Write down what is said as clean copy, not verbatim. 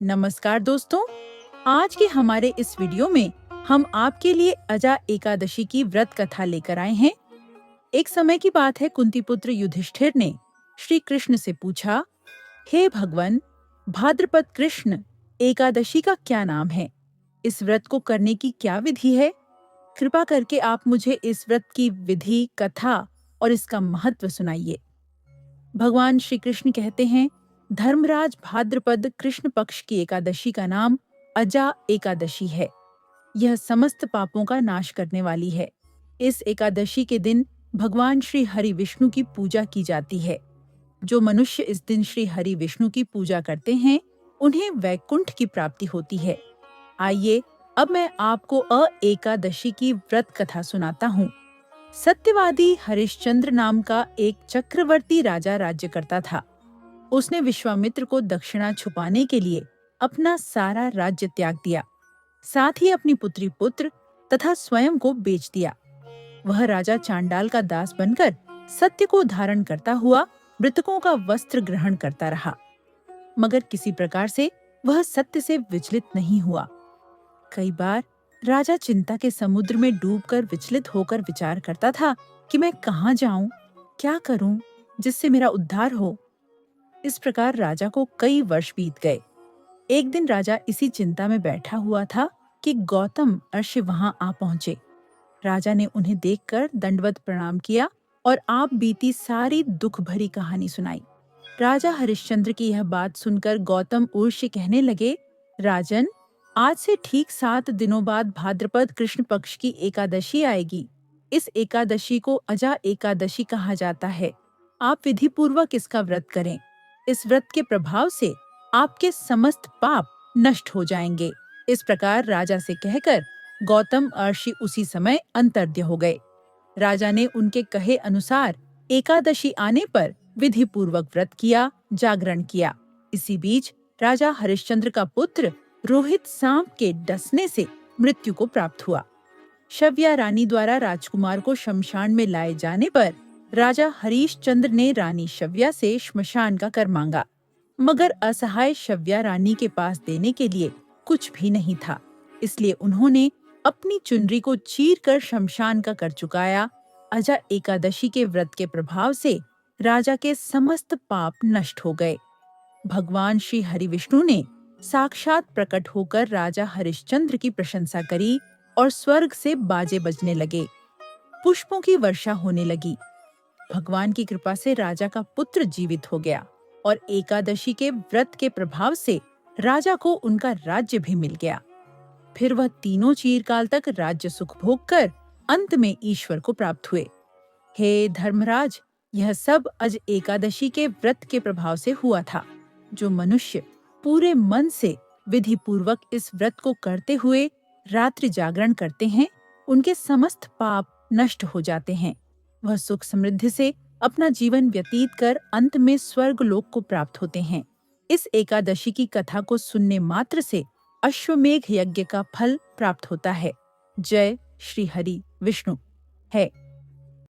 नमस्कार दोस्तों, आज के हमारे इस वीडियो में हम आपके लिए अजा एकादशी की व्रत कथा लेकर आए हैं। एक समय की बात है, कुंती पुत्र युधिष्ठिर ने श्री कृष्ण से पूछा, हे भगवान, भाद्रपद कृष्ण एकादशी का क्या नाम है? इस व्रत को करने की क्या विधि है? कृपा करके आप मुझे इस व्रत की विधि, कथा और इसका महत्व सुनाइए। भगवान श्री कृष्ण कहते हैं, धर्मराज, भाद्रपद कृष्ण पक्ष की एकादशी का नाम अजा एकादशी है। यह समस्त पापों का नाश करने वाली है। इस एकादशी के दिन भगवान श्री हरि विष्णु की पूजा की जाती है। जो मनुष्य इस दिन श्री हरि विष्णु की पूजा करते हैं, उन्हें वैकुंठ की प्राप्ति होती है। आइए, अब मैं आपको एकादशी की व्रत कथा सुनाता हूँ। सत्यवादी हरिश्चंद्र नाम का एक चक्रवर्ती राजा राज्य करता था। उसने विश्वामित्र को दक्षिणा छुपाने के लिए अपना सारा राज्य त्याग दिया, साथ ही अपनी पुत्री, पुत्र तथा स्वयं को बेच दिया। वह राजा चांडाल का दास बनकर सत्य को धारण करता हुआ मृतकों का वस्त्र ग्रहण करता रहा, मगर किसी प्रकार से वह सत्य से विचलित नहीं हुआ। कई बार राजा चिंता के समुद्र में डूबकर विचलित होकर विचार करता था कि मैं कहाँ जाऊं, क्या करूं, जिससे मेरा उद्धार हो। इस प्रकार राजा को कई वर्ष बीत गए। एक दिन राजा इसी चिंता में बैठा हुआ था कि गौतम ऋषि वहां आ पहुंचे। राजा ने उन्हें देखकर दंडवत प्रणाम किया और आप बीती सारी दुख भरी कहानी सुनाई। राजा हरिश्चंद्र की यह बात सुनकर गौतम ऊर्ष्य कहने लगे, राजन, आज से ठीक 7 दिनों बाद भाद्रपद कृष्ण पक्ष की एकादशी आएगी। इस एकादशी को अजा एकादशी कहा जाता है। आप विधि पूर्वक इसका व्रत करें। इस व्रत के प्रभाव से आपके समस्त पाप नष्ट हो जाएंगे। इस प्रकार राजा से कहकर गौतम ऋषि उसी समय अंतर्ध्य हो गए। राजा ने उनके कहे अनुसार एकादशी आने पर विधि पूर्वक व्रत किया, जागरण किया। इसी बीच राजा हरिश्चंद्र का पुत्र रोहित सांप के डसने से मृत्यु को प्राप्त हुआ। शव्या रानी द्वारा राजकुमार को शमशान में लाए जाने पर राजा हरिश्चंद्र ने रानी शव्या से श्मशान का कर मांगा, मगर असहाय शव्या रानी के पास देने के लिए कुछ भी नहीं था। इसलिए उन्होंने अपनी चुनरी को चीर कर शमशान का कर चुकाया। अजा एकादशी के व्रत के प्रभाव से राजा के समस्त पाप नष्ट हो गए। भगवान श्री हरि विष्णु ने साक्षात प्रकट होकर राजा हरिश्चंद्र की प्रशंसा करी और स्वर्ग से बाजे बजने लगे, पुष्पों की वर्षा होने लगी। भगवान की कृपा से राजा का पुत्र जीवित हो गया और एकादशी के व्रत के प्रभाव से राजा को उनका राज्य भी मिल गया। फिर वह तीनों चीरकाल तक राज्य सुख भोग कर अंत में ईश्वर को प्राप्त हुए। हे धर्मराज, यह सब अज एकादशी के व्रत के प्रभाव से हुआ था। जो मनुष्य पूरे मन से विधि पूर्वक इस व्रत को करते हुए रात्रि जागरण करते हैं, उनके समस्त पाप नष्ट हो जाते हैं। वह सुख समृद्धि से अपना जीवन व्यतीत कर अंत में स्वर्ग लोक को प्राप्त होते हैं। इस एकादशी की कथा को सुनने मात्र से अश्वमेघ यज्ञ का फल प्राप्त होता है। जय श्री हरि विष्णु है।